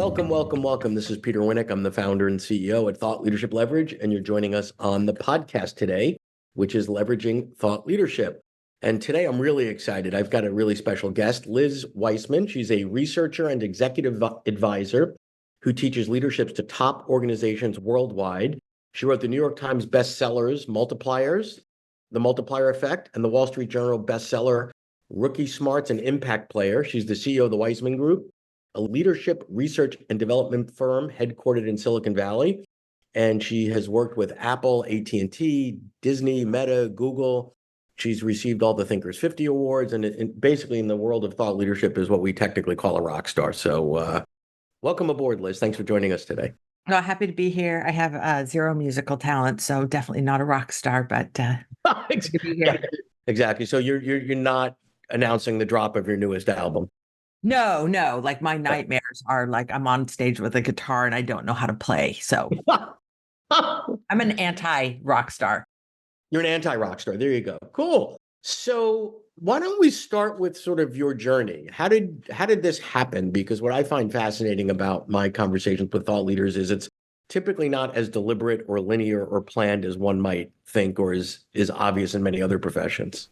Welcome, welcome, welcome. This is Peter Winnick. I'm the founder and CEO at Thought Leadership Leverage, and you're joining us on the podcast today, which is Leveraging Thought Leadership. And today I'm really excited. I've got a really special guest, Liz Wiseman. She's a researcher and executive advisor who teaches leaderships to top organizations worldwide. She wrote the New York Times bestsellers, Multipliers, The Multiplier Effect, and the Wall Street Journal bestseller, Rookie Smarts and Impact Player. She's the CEO of the Wiseman Group, a leadership research and development firm headquartered in Silicon Valley. And she has worked with Apple, AT&T, Disney, Meta, Google. She's received all the Thinkers 50 awards, and basically in the world of thought leadership is what we technically call a rock star. So welcome aboard, Liz. Thanks for joining us today. Well, happy to be here. I have zero musical talent, so definitely not a rock star, but happy to be here. Yeah, exactly. So you're not announcing the drop of your newest album. No. Like my nightmares are like I'm on stage with a guitar and I don't know how to play. So I'm an anti-rock star. You're an anti-rock star. There you go. Cool. So why don't we start with sort of your journey? How did this happen? Because what I find fascinating about my conversations with thought leaders is it's typically not as deliberate or linear or planned as one might think, or is obvious in many other professions.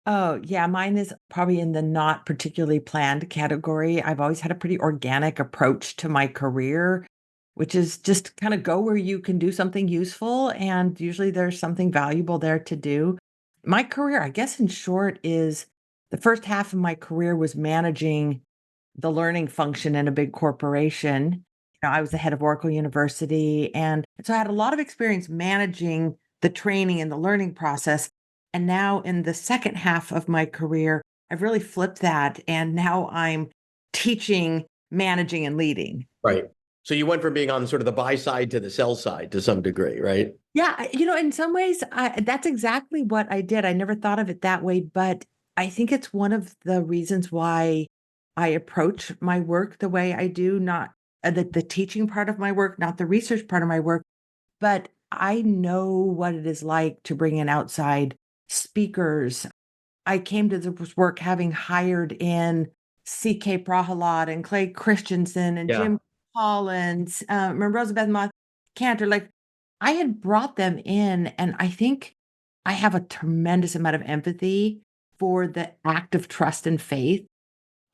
Oh, yeah. Mine is probably in the not particularly planned category. I've always had a pretty organic approach to my career, which is just kind of go where you can do something useful. And usually there's something valuable there to do. My career, I guess in short, is the first half of my career was managing the learning function in a big corporation. I was the head of Oracle University. And so I had a lot of experience managing the training and the learning process. And now in the second half of my career, I've really flipped that. And now I'm teaching, managing, and leading. Right. So you went from being on sort of the buy side to the sell side to some degree, right? Yeah. In some ways, that's exactly what I did. I never thought of it that way, but I think it's one of the reasons why I approach my work the way I do, not the teaching part of my work, not the research part of my work, but I know what it is like to bring in outside speakers. I came to this work having hired in C.K. Prahalad and Clay Christensen and Jim Collins, remember Elizabeth Moss Cantor. Like I had brought them in, and I think I have a tremendous amount of empathy for the act of trust and faith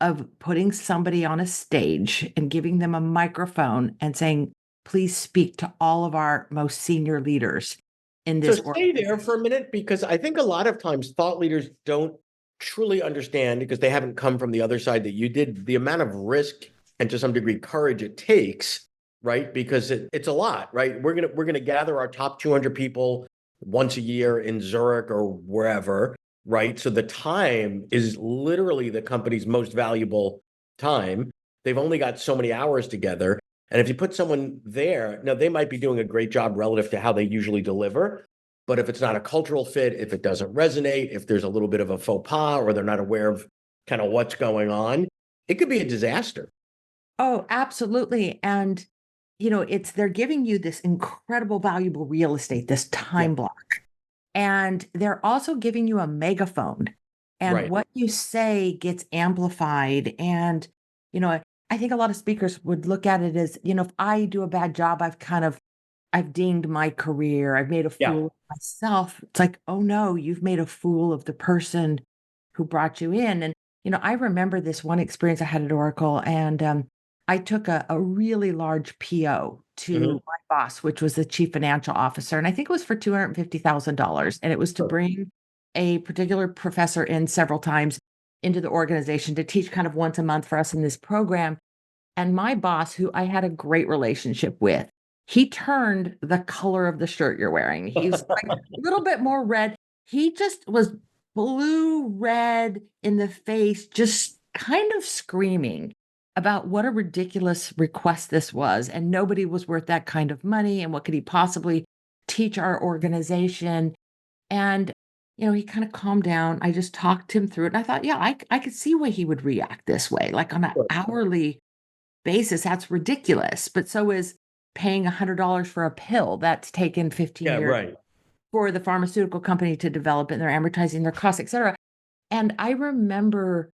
of putting somebody on a stage and giving them a microphone and saying, please speak to all of our most senior leaders in this. So stay there for a minute, because I think a lot of times thought leaders don't truly understand, because they haven't come from the other side that you did, the amount of risk and to some degree courage it takes, right? Because it's a lot, right? We're gonna gather our top 200 people once a year in Zurich or wherever, right? So the time is literally the company's most valuable time. They've only got so many hours together. And if you put someone there, now they might be doing a great job relative to how they usually deliver. But if it's not a cultural fit, if it doesn't resonate, if there's a little bit of a faux pas, or they're not aware of kind of what's going on, it could be a disaster. Oh, absolutely. And, they're giving you this incredible, valuable real estate, this time block. And they're also giving you a megaphone. And what you say gets amplified. And, I think a lot of speakers would look at it as, if I do a bad job, I've dinged my career. I've made a fool of myself. It's like, oh no, you've made a fool of the person who brought you in. And, I remember this one experience I had at Oracle, and I took a really large PO to my boss, which was the chief financial officer. And I think it was for $250,000. And it was to bring a particular professor in several times into the organization to teach kind of once a month for us in this program. And my boss, who I had a great relationship with, he turned the color of the shirt you're wearing. He's like a little bit more red. He just was blue red in the face, just kind of screaming about what a ridiculous request this was. And nobody was worth that kind of money. And what could he possibly teach our organization? And, he kind of calmed down. I just talked him through it. And I thought, yeah, I could see why he would react this way. Like on an hourly basis, that's ridiculous. But so is paying $100 for a pill that's taken 15 years for the pharmaceutical company to develop it, and they're amortizing their costs, et cetera. And I remember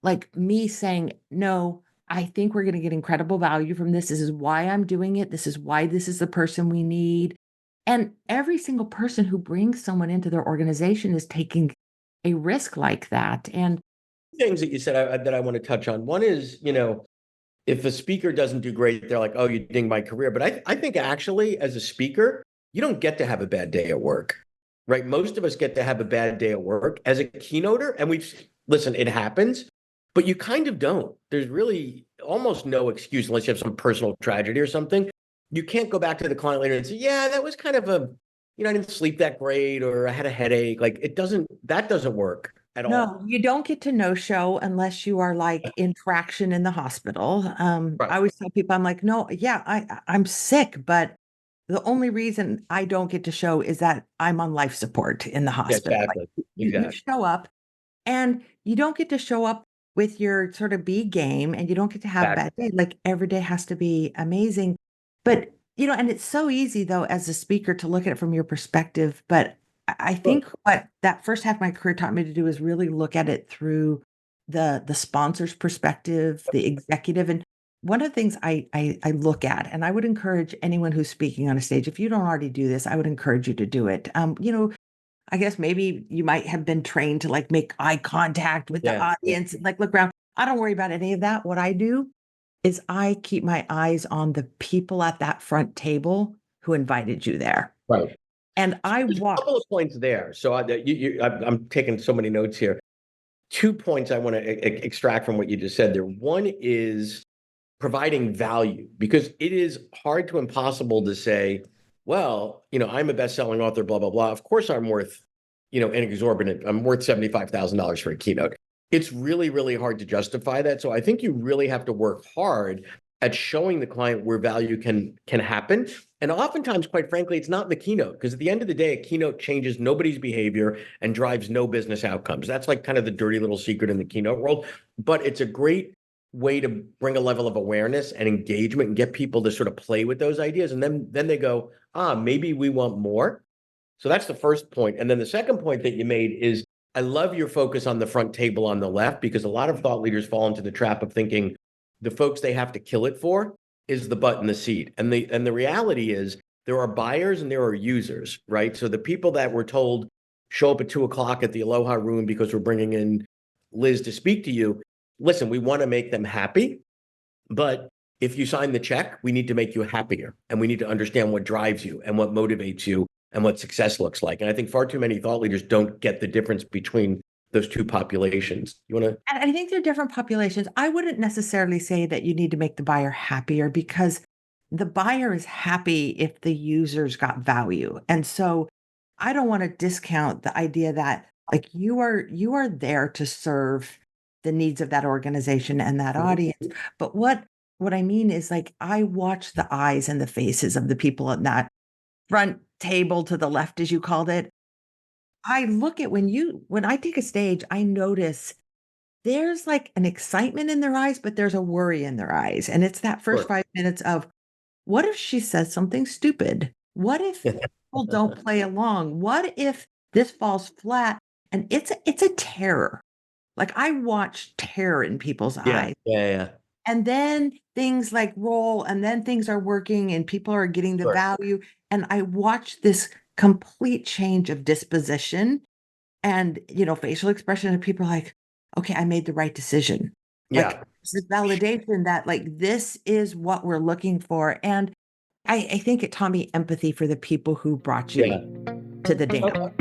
like me saying, no, I think we're going to get incredible value from this. This is why I'm doing it. This is why this is the person we need. And every single person who brings someone into their organization is taking a risk like that. And Things that you said that I want to touch on. One is, if a speaker doesn't do great, they're like, oh, you dinged my career. But I think actually, as a speaker, you don't get to have a bad day at work, right? Most of us get to have a bad day at work as a keynoter. And listen, it happens, but you kind of don't. There's really almost no excuse unless you have some personal tragedy or something. You can't go back to the client later and say, yeah, that was kind of I didn't sleep that great or I had a headache. Like that doesn't work at all. no, you don't get to no show unless you are like in traction in the hospital. Right. I always tell people, I'm like, no, yeah, I'm sick, but the only reason I don't get to show is that I'm on life support in the Yeah, hospital. Like, exactly. you Exactly. show up and you don't get to show up with your sort of B game and you don't get to have a Exactly. bad day. Like every day has to be amazing. But, and it's so easy though, as a speaker to look at it from your perspective. But I Sure. think what that first half of my career taught me to do is really look at it through the sponsor's perspective, the executive. And one of the things I look at, and I would encourage anyone who's speaking on a stage, if you don't already do this, I would encourage you to do it. I guess maybe you might have been trained to like make eye contact with the Yeah. Yeah. audience and like look around. I don't worry about any of that. What I do is I keep my eyes on the people at that front table who invited you there. Right. And I There's a watch. couple of points there. So I'm taking so many notes here. 2 points I want to extract from what you just said there. One is providing value because it is hard to impossible to say, well, I'm a best-selling author, blah, blah, blah. Of course I'm worth, I'm worth $75,000 for a keynote. It's really, really hard to justify that. So I think you really have to work hard at showing the client where value can happen. And oftentimes, quite frankly, it's not in the keynote because at the end of the day, a keynote changes nobody's behavior and drives no business outcomes. That's like kind of the dirty little secret in the keynote world. But it's a great way to bring a level of awareness and engagement and get people to sort of play with those ideas. And then they go, maybe we want more. So that's the first point. And then the second point that you made is I love your focus on the front table on the left because a lot of thought leaders fall into the trap of thinking the folks they have to kill it for is the butt in the seat. And the reality is there are buyers and there are users, right? So the people that were told show up at 2:00 at the Aloha room because we're bringing in Liz to speak to you. Listen, we want to make them happy, but if you sign the check, we need to make you happier and we need to understand what drives you and what motivates you and what success looks like. And I think far too many thought leaders don't get the difference between those two populations. You want to? And I think they're different populations. I wouldn't necessarily say that you need to make the buyer happier because the buyer is happy if the users got value. And so I don't want to discount the idea that like you are there to serve the needs of that organization and that audience. But what I mean is like I watch the eyes and the faces of the people at that front table to the left, as you called it. I look at when I take a stage, I notice there's like an excitement in their eyes, but there's a worry in their eyes. And it's that first Sure. 5 minutes of what if she says something stupid? What if people don't play along? What if this falls flat? And it's a terror. Like I watch terror in people's Yeah, eyes. yeah, yeah. And then things like roll, and then things are working and people are getting the Sure. value. And I watch this complete change of disposition and, facial expression, and people are like, okay, I made the right decision. Like Yeah. this is validation that like this is what we're looking for. And I think it taught me empathy for the people who brought you Yeah. to the dance.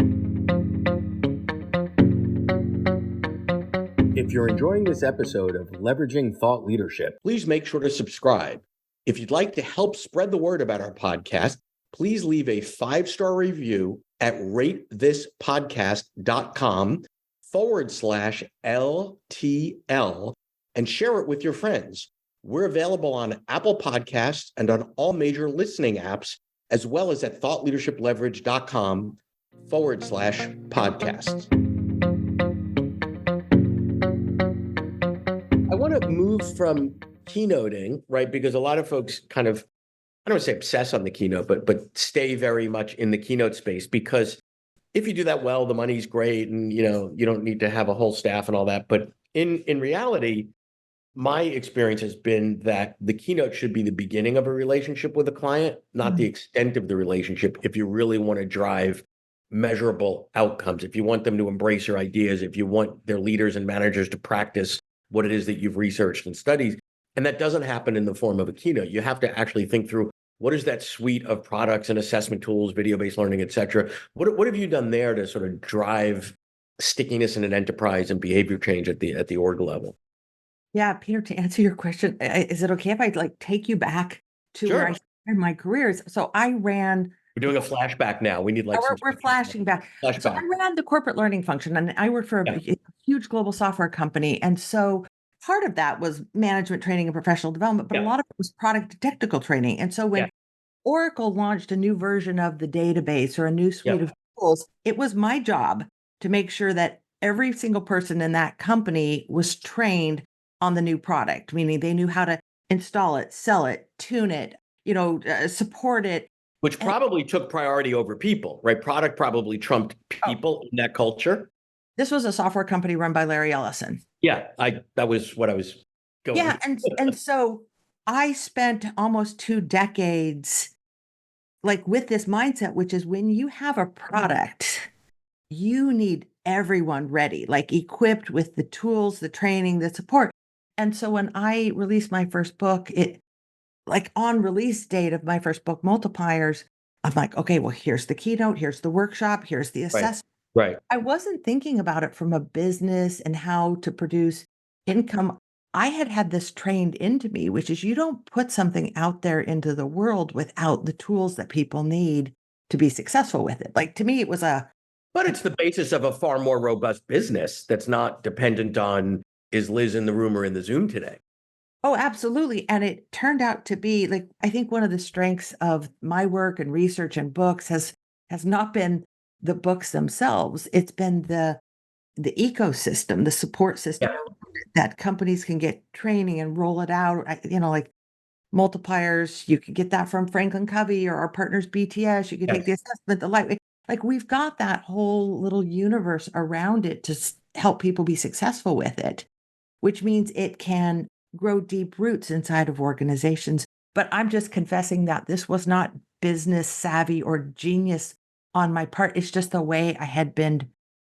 If you're enjoying this episode of Leveraging Thought Leadership, please make sure to subscribe. If you'd like to help spread the word about our podcast, please leave a 5-star review at ratethispodcast.com/LTL and share it with your friends. We're available on Apple Podcasts and on all major listening apps, as well as at thoughtleadershipleverage.com/podcasts. I want to move from keynoting, right? Because a lot of folks kind of, I don't want to say obsess on the keynote, but stay very much in the keynote space because if you do that well, the money's great and you don't need to have a whole staff and all that. But in reality, my experience has been that the keynote should be the beginning of a relationship with a client, not the extent of the relationship. If you really want to drive measurable outcomes, if you want them to embrace your ideas, if you want their leaders and managers to practice what it is that you've researched and studied. And that doesn't happen in the form of a keynote. You have to actually think through what is that suite of products and assessment tools, video-based learning, et cetera. What have you done there to sort of drive stickiness in an enterprise and behavior change at the org level? Yeah, Peter, to answer your question, is it okay if I like take you back to where I Sure. started my careers? So I ran. We're doing a flashback now. We need Oh, like some we're flashing back. So I flashback. ran the corporate learning function, and I worked for Yeah. a huge global software company. And so part of that was management training and professional development, but a Yeah. lot of it was product and technical training. And so Yeah. when Oracle launched a new version of the database or a new suite Yeah. of tools, it was my job to make sure that every single person in that company was trained on the new product, meaning they knew how to install it, sell it, tune it, support it. Which And probably took priority over people, right? Product probably trumped oh, people in that culture. this was a software company run by Larry Ellison. Yeah, that was what I was Yeah, going. and so I spent almost 2 decades like with this mindset, which is when you have a product, you need everyone ready, like equipped with the tools, the training, the support. And so when I released my first book, it like on release date of my first book, Multipliers, I'm like, okay, well, here's the keynote, here's the workshop, here's the Right, assessment. right. I wasn't thinking about it from a business and how to produce income. I had had this trained into me, which is you don't put something out there into the world without the tools that people need to be successful with it. Like to me, it was But it's the basis of a far more robust business that's not dependent on is Liz in the room or in the Zoom today. oh, absolutely. And it turned out to be like I think one of the strengths of my work and research and books has not been the books themselves. It's been the ecosystem, the support system Yeah. that companies can get training and roll it out. Like multipliers, you could get that from Franklin Covey or our partners BTS. You could take Yes. the assessment, the light. Like we've got that whole little universe around it to help people be successful with it, which means it can grow deep roots inside of organizations. But I'm just confessing that this was not business savvy or genius on my part. It's just the way I had been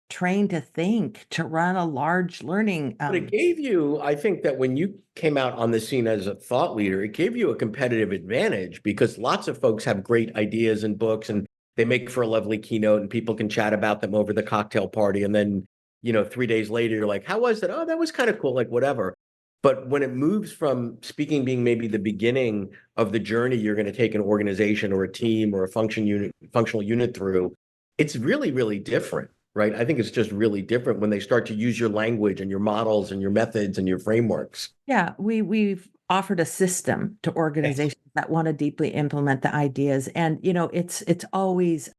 trained to think, to run a large learning, But it gave you, I think that when you came out on the scene as a thought leader, it gave you a competitive advantage because lots of folks have great ideas and books and they make for a lovely keynote and people can chat about them over the cocktail party. And then, 3 days later, you're like, how was that? Oh, that was kind of cool, like whatever. But when it moves from speaking being maybe the beginning of the journey you're going to take an organization or a team or a functional unit through, it's really, really different. Right. I think it's just really different when they start to use your language and your models and your methods and your frameworks. yeah, we've offered a system to Yes. organizations that want to deeply implement the ideas. And, it's always,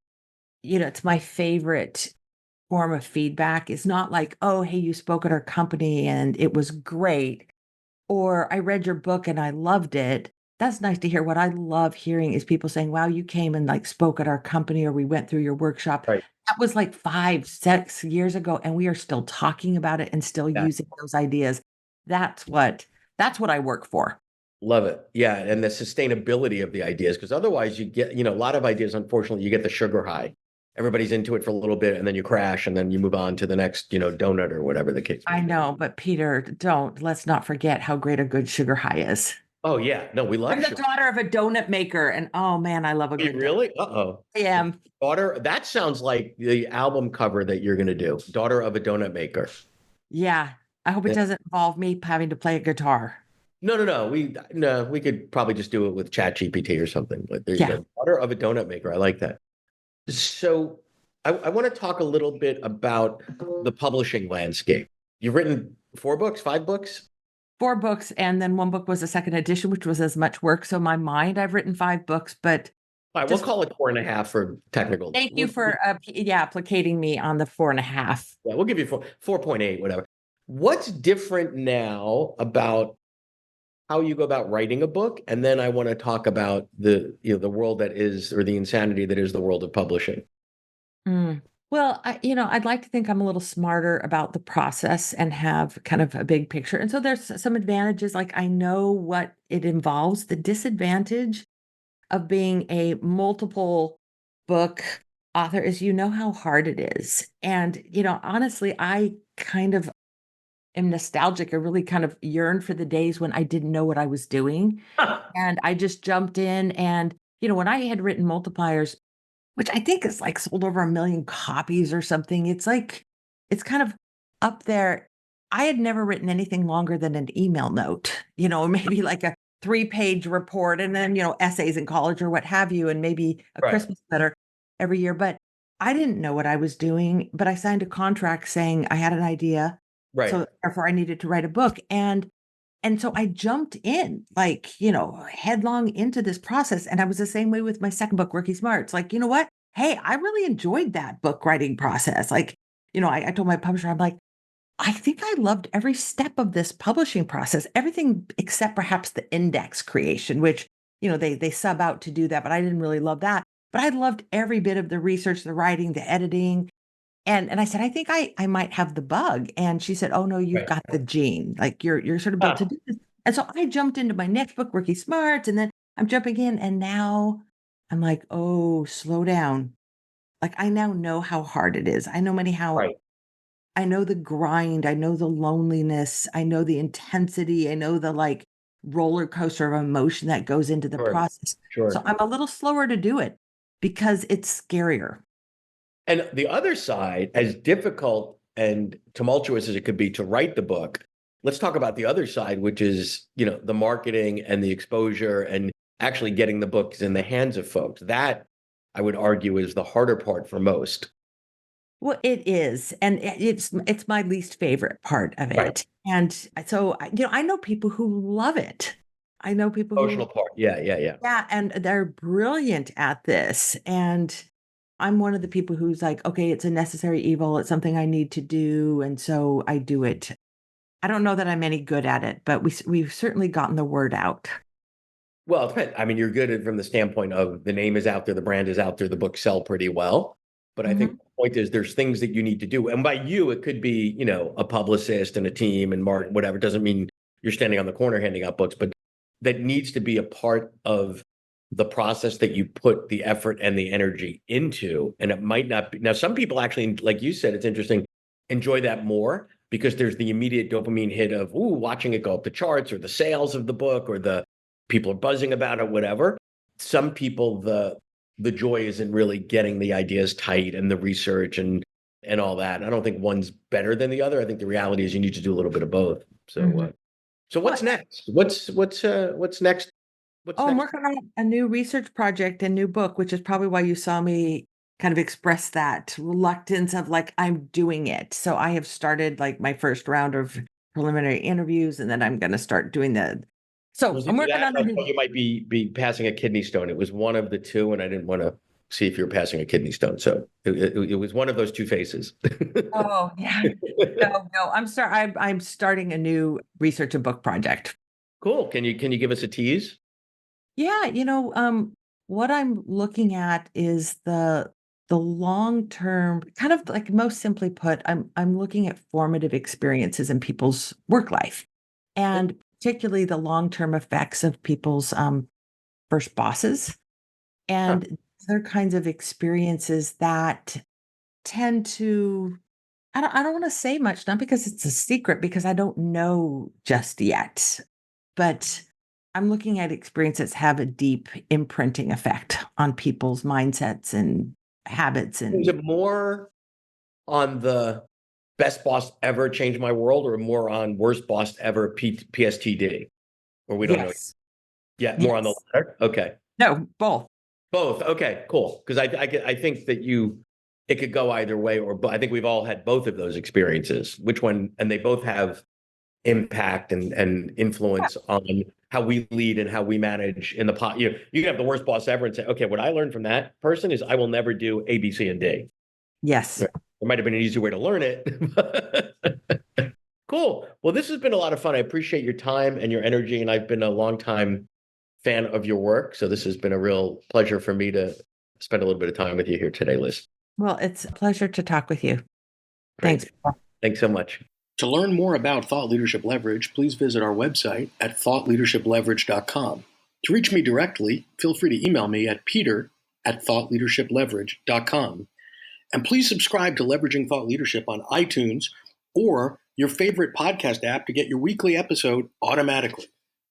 it's my favorite form of feedback. It's not like, oh, hey, you spoke at our company and it was great. Or I read your book and I loved it. That's nice to hear. What I love hearing is people saying, wow, you came and like spoke at our company or we went through your workshop. Right. That was like 5, 6 years ago, and we are still talking about it and still Yeah. using those ideas. That's what that's what I work for. Love it. Yeah. And the sustainability of the ideas, because otherwise you get, a lot of ideas, unfortunately, you get the sugar high. Everybody's into it for a little bit and then you crash and then you move on to the next, donut or whatever the case may I be. know, but Peter, let's not forget how great a good sugar high is. Oh, yeah. No, we I'm love the sugar. daughter of a donut maker, and oh man, I love a Are you good donut. really? Uh-oh. I am. Daughter, that sounds like the album cover that you're going to do. Daughter of a donut maker. Yeah. I hope it Yeah. doesn't involve me having to play a guitar. No, no, no. We could probably just do it with Chat GPT or something. But there you Yeah. go. Daughter of a donut maker. I like that. So I want to talk a little bit about the publishing landscape. You've written 4 books, 5 books? 4 books, and then 1 book was a second edition, which was as much work. So my mind, I've written 5 books, but All right, we'll just call it 4.5 for technical. thank you for, placating me on the 4.5. Yeah, we'll give you 4.8, whatever. What's different now about how you go about writing a book? And then I want to talk about the world that is, or the insanity that is the world of publishing. Mm. Well, I'd like to think I'm a little smarter about the process and have kind of a big picture. And so there's some advantages, like I know what it involves. The disadvantage of being a multiple book author is you know how hard it is. And, honestly, I kind of am nostalgic. I really kind of yearn for the days when I didn't know what I was doing. And I just jumped in and, when I had written multipliers, which I think is like sold over 1,000,000 copies or something. It's like it's kind of up there. I had never written anything longer than an email note, maybe like a 3-page report and then, essays in college or what have you, and maybe a Right. Christmas letter every year. But I didn't know what I was doing, but I signed a contract saying I had an idea. Right. So therefore I needed to write a book. And so I jumped in, like, headlong into this process, and I was the same way with my second book, Rookie Smarts. Like, you know what? Hey, I really enjoyed that book writing process. Like, I told my publisher, I'm like, I think I loved every step of this publishing process, everything except perhaps the index creation, which, they sub out to do that, but I didn't really love that. But I loved every bit of the research, the writing, the editing, and I said, "I think I might have the bug." And she said, "Oh, no, you've Right. got the gene. Like, you're sort of built to Huh. do this." And so I jumped into my next book, Rookie Smarts, and then I'm jumping in, and now I'm like, "Oh, slow down." Like, I now know how hard it is. Right. I know the grind, I know the loneliness, I know the intensity, I know the, like, roller coaster of emotion that goes into the Sure. process. So Sure. I'm a little slower to do it because it's scarier. And the other side, as difficult and tumultuous as it could be to write the book, let's talk about the other side, which is, the marketing and the exposure and actually getting the books in the hands of folks. That I would argue is the harder part for most. Well, it is, and it's my least favorite part of Right. it, and so, I know people who love it. I know people who Emotional part. Yeah, yeah, yeah. yeah, and they're brilliant at this, and I'm one of the people who's like, "Okay, it's a necessary evil, it's something I need to do, and so I do it." I don't know that I'm any good at it, but we've certainly gotten the word out. Well, it depends. I mean, you're good from the standpoint of the name is out there, the brand is out there, the books sell pretty well. But I think Mhm, the point is there's things that you need to do. And by you, it could be, a publicist and a team and Mark, whatever. It doesn't mean you're standing on the corner handing out books, but that needs to be a part of the process that you put the effort and the energy into. And it might not be. Now, some people actually, like you said, it's interesting, enjoy that more because there's the immediate dopamine hit of, ooh, watching it go up the charts or the sales of the book or the people are buzzing about it, whatever. Some people, the joy isn't really getting the ideas tight and the research and all that. I don't think one's better than the other. I think the reality is you need to do a little bit of both. So mhm. so Well, what's next? What's next? What's oh, I'm next? working on a new research project and new book, which is probably why you saw me kind of express that reluctance of like, I'm doing it. So I have started like my first round of preliminary interviews, and then I'm going to start doing so Was I'm either working that on or a I new, thought you might be passing a kidney stone. It was one of the two, and I didn't want to see if you were passing a kidney stone. So it was one of those two faces. oh, yeah. No, I'm starting a new research and book project. Cool. Can you give us a tease? Yeah, what I'm looking at is the long term, kind of like most simply put, I'm looking at formative experiences in people's work life, and particularly the long term effects of people's first bosses Huh. and other kinds of experiences that tend to I don't want to say much, not because it's a secret, because I don't know just yet. But I'm looking at experiences have a deep imprinting effect on people's mindsets and habits Is and it more on the best boss ever changed my world or more on worst boss ever PSTD? Or we don't know. yes. Yeah, more on the Yes. latter. Okay. No, both. Both. Okay, cool. Because I think that it could go either way, I think we've all had both of those experiences. Which one? And they both have impact and Yeah. influence on how we lead and how we manage in the pot. You can have the worst boss ever and say, okay, what I learned from that person is I will never do A, B, C, and D. Yes. Right. There might have been an easier way to learn it. Cool. Well, this has been a lot of fun. I appreciate your time and your energy, and I've been a long time fan of your work. So this has been a real pleasure for me to spend a little bit of time with you here today, Liz. Well, it's a pleasure to talk with you. Great. Thanks. Thanks so much. To learn more about Thought Leadership Leverage, please visit our website at thoughtleadershipleverage.com. To reach me directly, feel free to email me at peter@thoughtleadershipleverage.com. And please subscribe to Leveraging Thought Leadership on iTunes or your favorite podcast app to get your weekly episode automatically.